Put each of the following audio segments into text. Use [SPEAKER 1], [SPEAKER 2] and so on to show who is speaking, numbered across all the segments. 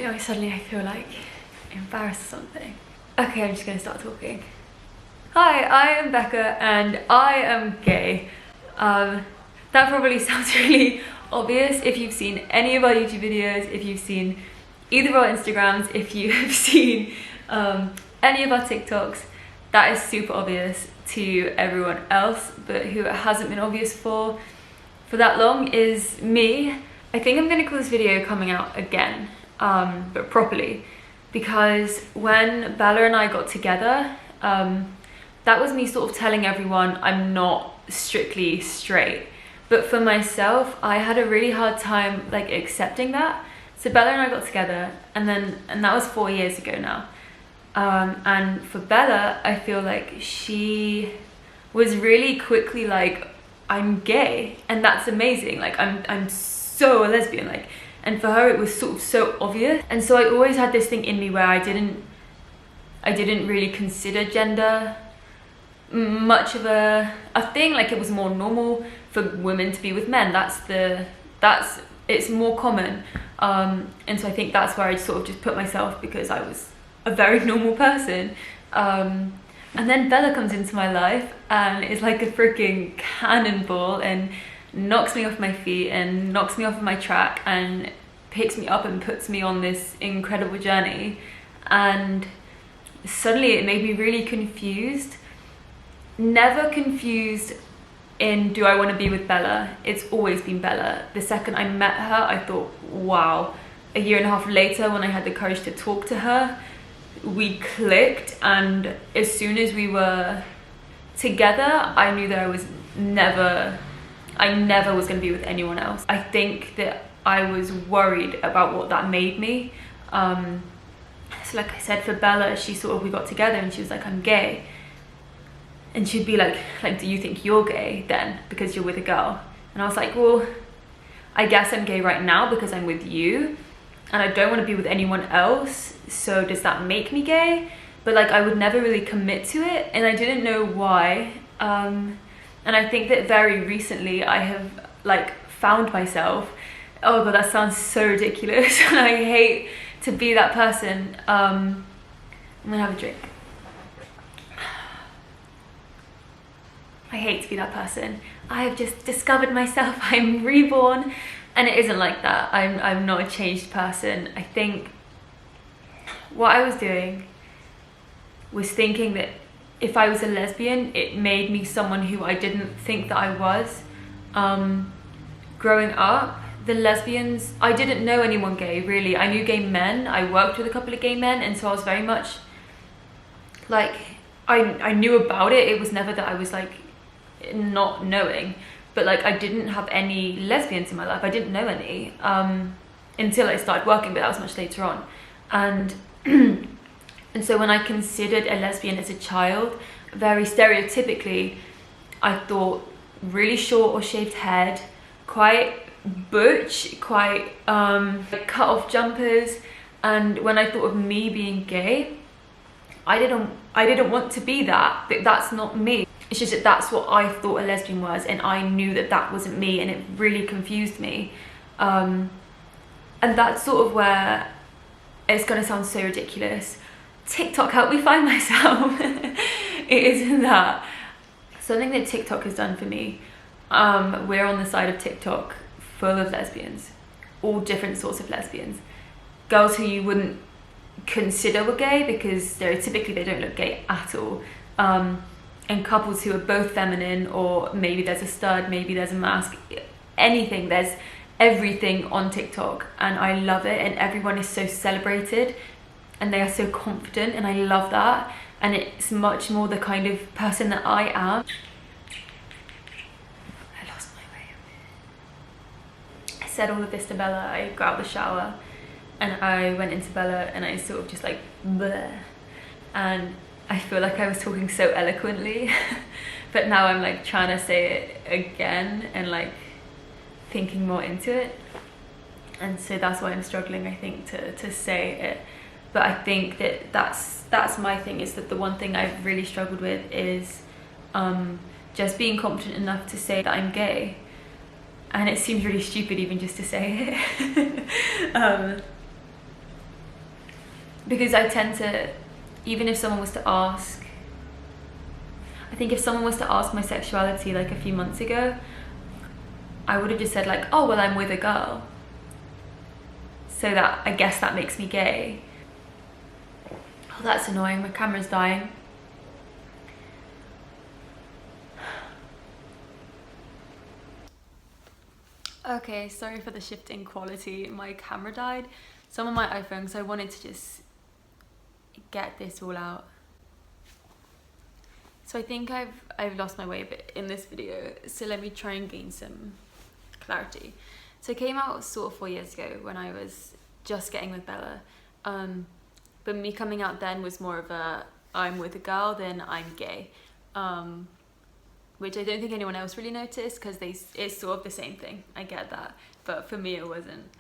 [SPEAKER 1] video, suddenly I feel like embarrassed or something. Okay, I'm just gonna start talking. Hi, I am Becca and I am gay. That probably sounds really obvious if you've seen any of our YouTube videos, if you've seen either of our Instagrams, if you have seen any of our TikToks. That is super obvious to everyone else, but who it hasn't been obvious for that long is me. I think I'm gonna call this video coming out again, but properly, because when Bella and I got together, that was me sort of telling everyone I'm not strictly straight. But for myself, I had a really hard time like accepting that. So Bella and I got together, and that was 4 years ago now. And for Bella, I feel like she was really quickly like, I'm gay, and that's amazing. Like I'm so a lesbian, like, and for her it was sort of so obvious. And so I always had this thing in me where I didn't really consider gender much of a thing. Like, it was more normal for women to be with men. It's more common. And so I think that's where I sort of just put myself, because I was a very normal person. And then Bella comes into my life and is like a freaking cannonball and knocks me off my feet and knocks me off of my track and picks me up and puts me on this incredible journey. And suddenly it made me really confused. Never confused in, do I want to be with Bella? It's always been Bella. The second I met her, I thought, wow. A year and a half later, when I had the courage to talk to her, we clicked, and as soon as we were together, I knew that I never was going to be with anyone else. I think that I was worried about what that made me. So like I said, for Bella, we got together and she was like, I'm gay. And she'd be like, do you think you're gay then because you're with a girl? And I was like, well, I guess I'm gay right now because I'm with you, and I don't want to be with anyone else, so does that make me gay? But like, I would never really commit to it, and I didn't know why. And I think that very recently I have like found myself, oh god, that sounds so ridiculous, and I hate to be that person. I'm gonna have a drink. I hate to be that person. I have just discovered myself, I'm reborn. And it isn't like that. I'm not a changed person. I think what I was doing was thinking that if I was a lesbian, it made me someone who I didn't think that I was. Growing up, the lesbians, I didn't know anyone gay, really. I knew gay men. I worked with a couple of gay men, and so I was very much like, I knew about it. It was never that I was like not knowing. But like, I didn't have any lesbians in my life. I didn't know any until I started working, but that was much later on. And and so when I considered a lesbian as a child, very stereotypically, I thought really short or shaved head, quite butch, quite cut off jumpers. And when I thought of me being gay, I didn't want to be that, but that's not me. It's just that that's what I thought a lesbian was, and I knew that that wasn't me, and it really confused me. And that's sort of where, it's gonna sound so ridiculous, TikTok helped me find myself. It isn't that. Something that TikTok has done for me, we're on the side of TikTok full of lesbians, all different sorts of lesbians. Girls who you wouldn't consider were gay because stereotypically they don't look gay at all. And couples who are both feminine, or maybe there's a stud, maybe there's a mask, anything. There's everything on TikTok, and I love it, and everyone is so celebrated and they are so confident, and I love that. And it's much more the kind of person that I am. I lost my way. I said all of this to Bella. I got out of the shower and I went into Bella and I sort of just like bleh, and I feel like I was talking so eloquently, but now I'm like trying to say it again and like thinking more into it. And so that's why I'm struggling, I think, to say it. But I think that that's my thing, is that the one thing I've really struggled with is just being confident enough to say that I'm gay. And it seems really stupid even just to say it. because I tend to, even if someone was to ask, I think if someone was to ask my sexuality like a few months ago, I would have just said like, oh well, I'm with a girl, so that I guess that makes me gay. Oh, that's annoying, my camera's dying. Okay, sorry for the shift in quality. My camera died. Some on my iPhone, so I wanted to just get this all out. So I think I've lost my way a bit in this video, so let me try and gain some clarity. So it came out sort of 4 years ago when I was just getting with Bella. But me coming out then was more of a I'm with a girl than I'm gay. Which I don't think anyone else really noticed because it's sort of the same thing. I get that, but for me it wasn't.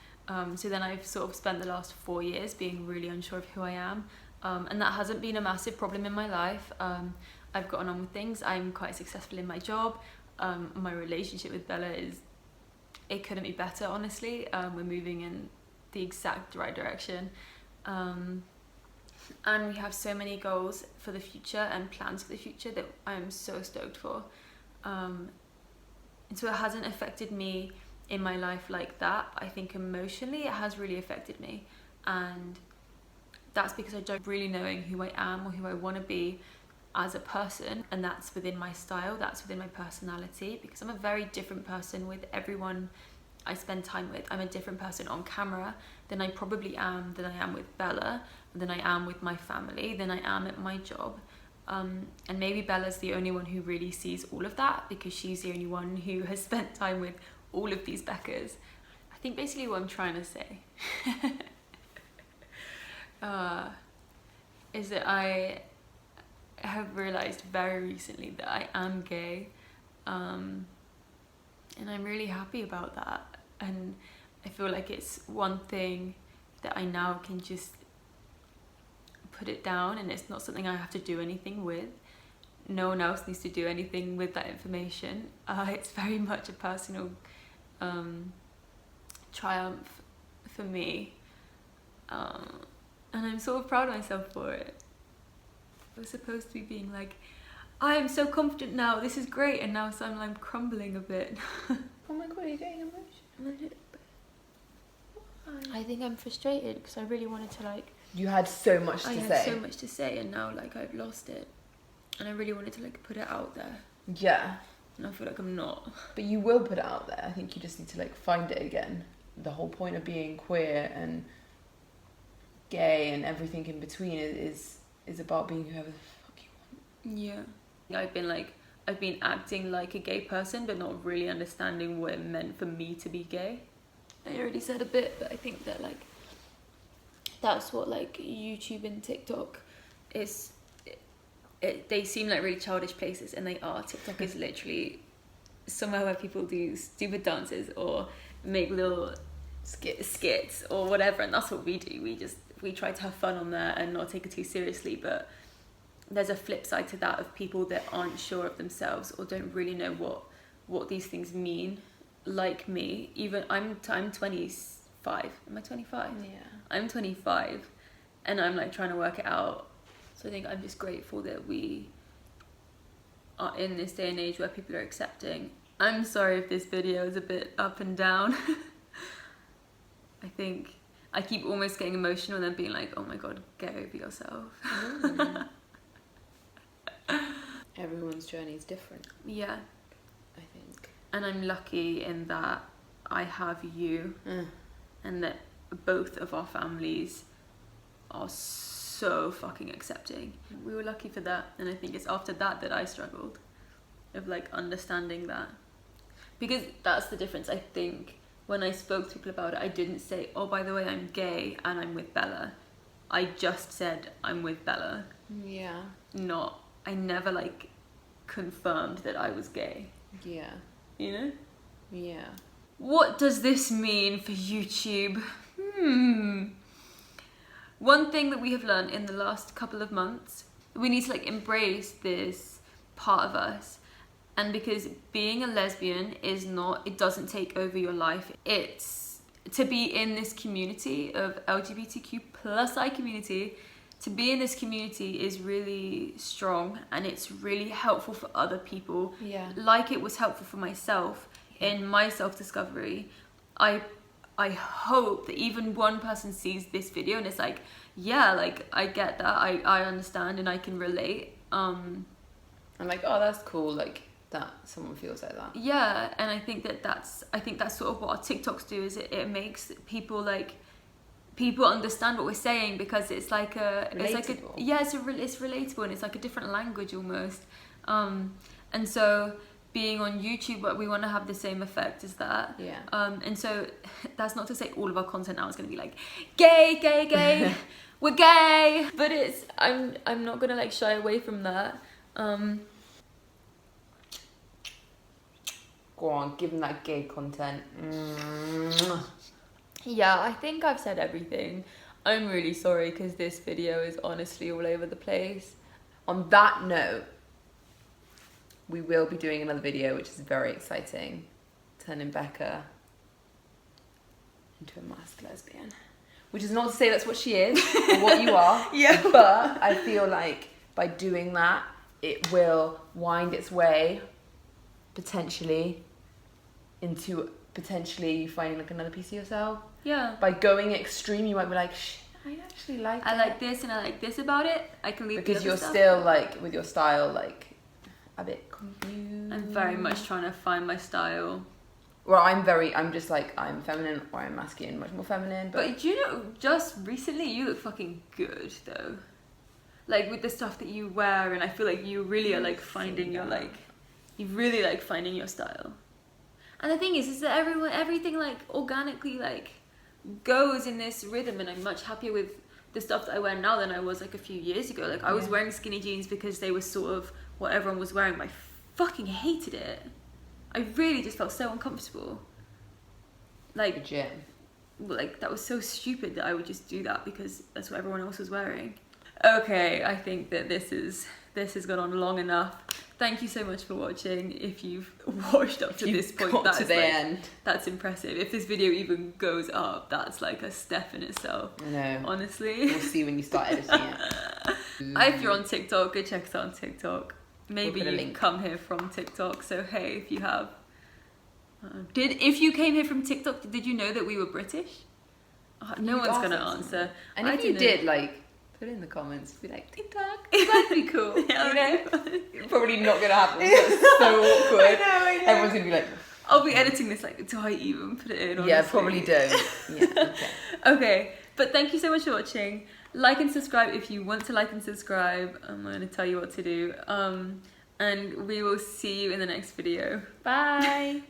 [SPEAKER 1] So then I've sort of spent the last 4 years being really unsure of who I am, and that hasn't been a massive problem in my life. I've gotten on with things. I'm quite successful in my job. My relationship with Bella it couldn't be better, honestly. We're moving in the exact right direction. And we have so many goals for the future and plans for the future that I'm so stoked for. And so it hasn't affected me in my life like that. I think emotionally it has really affected me, and that's because I don't really knowing who I am or who I want to be as a person, and that's within my style, that's within my personality, because I'm a very different person with everyone I spend time with. I'm a different person on camera than I probably am than I am with Bella, than I am with my family, than I am at my job. And maybe Bella's the only one who really sees all of that because she's the only one who has spent time with all of these Beccas. I think basically what I'm trying to say is that I have realised very recently that I am gay, and I'm really happy about that. And I feel like it's one thing that I now can just put it down, and it's not something I have to do anything with. No one else needs to do anything with that information. It's very much a personal triumph for me, and I'm sort of proud of myself for it. I was supposed to be being like, I am so confident now, this is great, and now so I'm crumbling a bit.
[SPEAKER 2] Oh my god, are you getting emotional?
[SPEAKER 1] I think I'm frustrated because I really wanted to
[SPEAKER 2] You had so much to say.
[SPEAKER 1] I had so much to say, and now I've lost it, and I really wanted to put it out there.
[SPEAKER 2] Yeah.
[SPEAKER 1] And I feel like I'm not.
[SPEAKER 2] But you will put it out there. I think you just need to find it again. The whole point of being queer and gay and everything in between is about being whoever the fuck you want.
[SPEAKER 1] Yeah. I've been acting like a gay person, but not really understanding what it meant for me to be gay. I already said a bit, but I think that that's what YouTube and TikTok is. They seem like really childish places, and they are. TikTok is literally somewhere where people do stupid dances or make little skits or whatever, and that's what we do. We try to have fun on there and not take it too seriously, but there's a flip side to that of people that aren't sure of themselves or don't really know what these things mean. Like me, even I'm 25. Am I 25?
[SPEAKER 2] Yeah.
[SPEAKER 1] I'm 25, and I'm trying to work it out. So I think I'm just grateful that we are in this day and age where people are accepting. I'm sorry if this video is a bit up and down. I think I keep almost getting emotional and then being like, oh my god, get over yourself.
[SPEAKER 2] Everyone's journey is different.
[SPEAKER 1] Yeah.
[SPEAKER 2] I think.
[SPEAKER 1] And I'm lucky in that I have you, and that both of our families are so fucking accepting. We were lucky for that, and I think it's after that I struggled of understanding that, because that's the difference. I think when I spoke to people about it, I didn't say, oh, by the way, I'm gay and I'm with Bella. I just said I'm with Bella.
[SPEAKER 2] Yeah.
[SPEAKER 1] I never confirmed that I was gay.
[SPEAKER 2] Yeah.
[SPEAKER 1] You know?
[SPEAKER 2] Yeah.
[SPEAKER 1] What does this mean for YouTube? One thing that we have learned in the last couple of months, we need to embrace this part of us. And because being a lesbian is not, it doesn't take over your life. It's to be in this community of LGBTQ plus I community, to be in this community is really strong, and it's really helpful for other people.
[SPEAKER 2] Yeah.
[SPEAKER 1] Like it was helpful for myself in my self-discovery. I hope that even one person sees this video and it's like, yeah, like I get that, I understand and I can relate.
[SPEAKER 2] I'm like, oh, that's cool, like that someone feels like that.
[SPEAKER 1] Yeah, and I think that's sort of what our TikToks do, is it makes people understand what we're saying, because it's like
[SPEAKER 2] Relatable.
[SPEAKER 1] it's relatable, and it's like a different language almost. And so being on YouTube, but we want to have the same effect as that.
[SPEAKER 2] Yeah.
[SPEAKER 1] And so that's not to say all of our content now is going to be like gay, we're gay, but I'm not gonna like shy away from that.
[SPEAKER 2] Go on, give them that gay content.
[SPEAKER 1] Yeah, I think I've said everything. I'm really sorry, because this video is honestly all over the place.
[SPEAKER 2] On that note, we will be doing another video, which is very exciting, turning Becca into a masked lesbian. Which is not to say that's what she is, or what you are.
[SPEAKER 1] Yeah.
[SPEAKER 2] But I feel like by doing that, it will wind its way, potentially, into potentially you finding like another piece of yourself.
[SPEAKER 1] Yeah.
[SPEAKER 2] By going extreme, you might be like, I actually like it.
[SPEAKER 1] I like this and I like this about it. I can leave
[SPEAKER 2] because
[SPEAKER 1] the other
[SPEAKER 2] you're
[SPEAKER 1] stuff.
[SPEAKER 2] still like with your style, like a bit confused.
[SPEAKER 1] I'm very much trying to find my style.
[SPEAKER 2] Well, I'm just like, I'm feminine or I'm masculine, much more feminine.
[SPEAKER 1] But do you know, just recently you look fucking good though. Like with the stuff that you wear, and I feel like you really are like finding your you really like finding your style. And the thing is that everything like organically like goes in this rhythm, and I'm much happier with the stuff that I wear now than I was like a few years ago. Like I was wearing skinny jeans because they were sort of what everyone was wearing, but I fucking hated it. I really just felt so uncomfortable. Like
[SPEAKER 2] legit.
[SPEAKER 1] Like that was so stupid that I would just do that because that's what everyone else was wearing. Okay, I think that this has gone on long enough. Thank you so much for watching. If you've watched up to this point, that's
[SPEAKER 2] to the end.
[SPEAKER 1] That's impressive. If this video even goes up, that's like a step in itself.
[SPEAKER 2] I know.
[SPEAKER 1] Honestly.
[SPEAKER 2] We'll see when you start editing it.
[SPEAKER 1] If you're on TikTok, go check us out on TikTok. Maybe
[SPEAKER 2] We'll put a
[SPEAKER 1] you
[SPEAKER 2] link.
[SPEAKER 1] come here from TikTok. So hey, if you have, if you came here from TikTok, did you know that we were British? No one's gonna answer.
[SPEAKER 2] And if
[SPEAKER 1] I
[SPEAKER 2] you
[SPEAKER 1] don't
[SPEAKER 2] did, like, put it in the comments. Be like, TikTok. That'd be cool.
[SPEAKER 1] Yeah,
[SPEAKER 2] you know? Probably not gonna happen. It's so awkward.
[SPEAKER 1] I know.
[SPEAKER 2] Everyone's gonna be like,
[SPEAKER 1] I'll be editing this. Like, do I even put it in? Honestly?
[SPEAKER 2] yeah, probably don't. Yeah. Okay.
[SPEAKER 1] Okay, but thank you so much for watching. Like and subscribe if you want to like and subscribe. I'm going to tell you what to do. And we will see you in the next video. Bye.